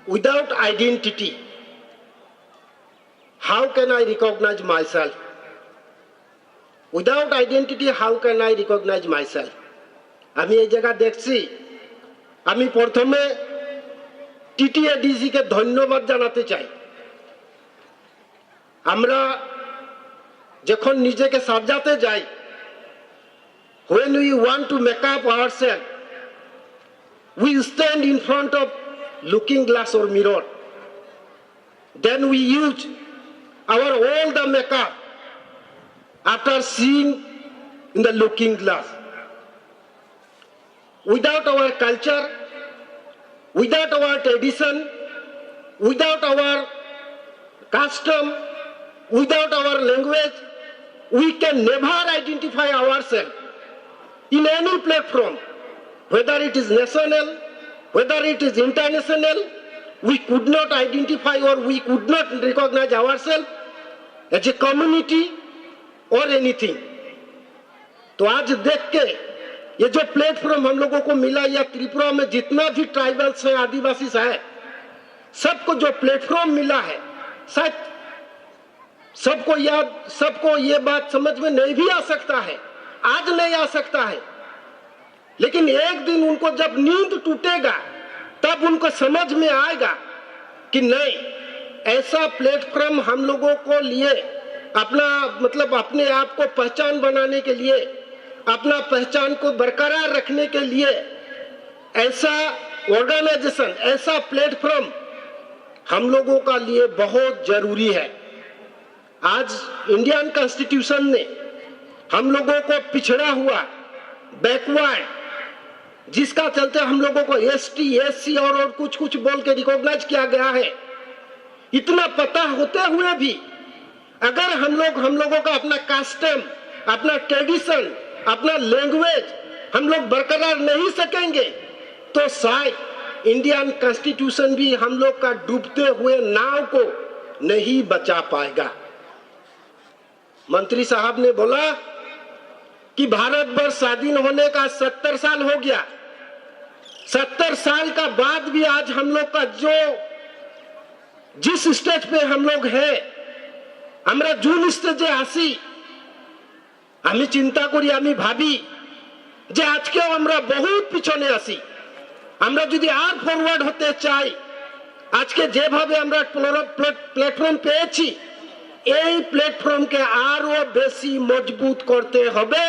Without identity, how can I recognize myself? Without identity, how can I recognize myself? আমি এই জায়গা দেখছি, আমি প্রথমে টিটিএডিসি কে ধন্যবাদ জানাতে চাই। আমরা যখন নিজেকে সাজাতে যাই, when we want to make up ourselves, we stand in front of looking glass or mirror. Then we use our all the makeup after seeing in the looking glass. Without our culture, without our tradition, without our custom, without our language, we can never identify ourselves in any platform, whether it is national, whether it is international. We could not identify or we could not recognize ourselves as a community or anything. तो आज देख के ये जो platform हम लोगों को मिला, या त्रिपुरा में जितना भी ट्राइबल्स है, आदिवासी है, सबको जो प्लेटफॉर्म मिला है, शायद सबको ये बात समझ में नहीं भी आ सकता है, आज नहीं आ सकता है, लेकिन एक दिन उनको जब नींद टूटेगा तब उनको समझ में आएगा कि नहीं, ऐसा प्लेटफॉर्म हम लोगों को लिए अपना मतलब अपने आप को पहचान बनाने के लिए, अपना पहचान को बरकरार रखने के लिए ऐसा ऑर्गेनाइजेशन, ऐसा प्लेटफॉर्म हम लोगों का लिए बहुत जरूरी है। आज इंडियन कॉन्स्टिट्यूशन ने हम लोगों को पिछड़ा हुआ, बैकवर्ड, जिसका चलते हम लोगों को एसटी, एससी और कुछ कुछ बोल के रिकॉग्नाइज किया गया है। इतना पता होते हुए भी अगर हम लोगों का अपना कस्टम, अपना ट्रेडिशन, अपना लैंग्वेज हम लोग बरकरार नहीं सकेंगे, तो शायद इंडियन कॉन्स्टिट्यूशन भी हम लोग का डूबते हुए नाव को नहीं बचा पाएगा। मंत्री साहब ने बोला कि भारतवर्ष स्वाधीन होने का 70 साल हो गया। 70 साल का बाद भी आज हम लोग का जिस स्टेज पे हम लोग हैं, আমরা জুন স্টেজে আসি, আমি চিন্তা করি, আমি ভাবি যে আজকেও আমরা বহুত পিছনে আছি। আমরা যদি আর ফরওয়ার্ড হতে চাই, আজকে যেভাবে আমরা প্ল্যাটফর্ম পেয়েছি, এই প্ল্যাটফর্মকে আরো বেশি মজবুত করতে হবে।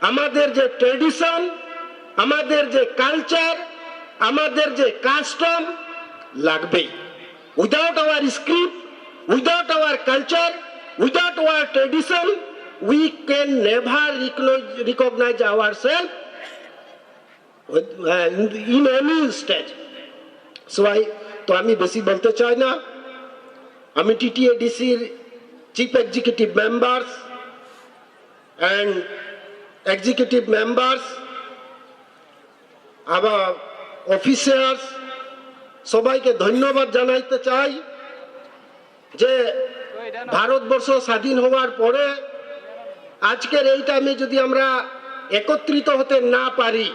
আমাদের যে ট্রেডিশন, আমাদের যে কালচার, আমাদের যে কাস্টম লাগবেই। Without hour script, without our culture, without our tradition, we can never recognize ourselves in any stage. So तो আমি বেশি বলতে চাই না। আমি টিটিএডিসির chief executive members and executive members, আবার অফিসার্স সবাইকে ধন্যবাদ জানাইতে চাই যে ভারতবর্ষ স্বাধীন হওয়ার পরে আজকের এই টাইমে যদি আমরা একত্রিত হতে না পারি,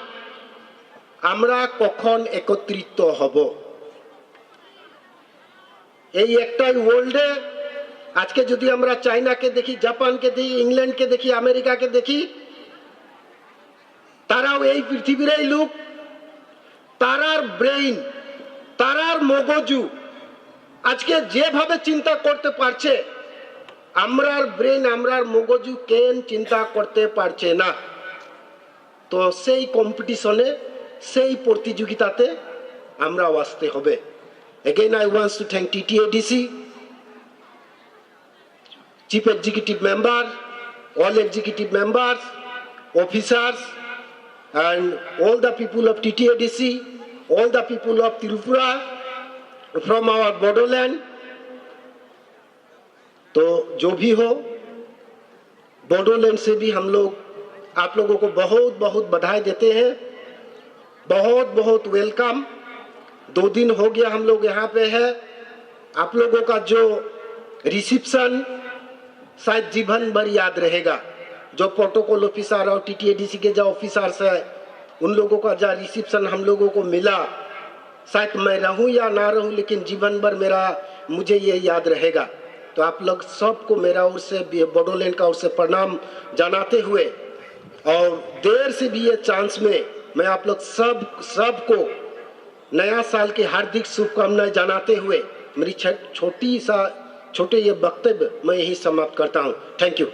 আমরা কখন একত্রিত হব? এই একটাই ওয়ার্ল্ডে আজকে যদি আমরা চায়নাকে দেখি, জাপানকে দেখি, ইংল্যান্ডকে দেখি, আমেরিকাকে দেখি, তারাও এই পৃথিবীরই লোক। তারার ব্রেইন, তারার মগজু আজকে যেভাবে চিন্তা করতে পারছে, আমরার ব্রেন, আমরার মগজু কেন চিন্তা করতে পারছে না। তো সেই কম্পিটিশনে, সেই প্রতিযোগিতাতে আমরা আসতে হবে। Again, I want to thank TTADC, Chief Executive Member, all executive members, officers, and all the people of TTADC, all the people of Tripura, from our borderland. तो जो भी हो, बोडोलैंड से भी हम लोग आप लोगों को बहुत बहुत बधाई देते हैं, बहुत बहुत वेलकम। 2 दिन हो गया हम लोग यहाँ पे है। आप लोगों का जो रिसेप्शन शायद जीवन भर याद रहेगा। जो प्रोटोकॉल ऑफिसर और टीटीएडीसी के जो ऑफिसर्स है, उन लोगों का जो रिसेप्शन हम लोगों को मिला, शायद मैं रहूं या ना रहूं, लेकिन जीवन भर मुझे ये याद रहेगा। तो आप लोग सबको मेरा ओर से, बोडोलैंड का ओर से प्रणाम जनाते हुए, और देर से भी ये चांस में मैं आप लोग सबको नया साल की हार्दिक शुभकामनाएं जनाते हुए मेरी छोटे ये वक्तव्य मैं यही समाप्त करता हूं। Thank you.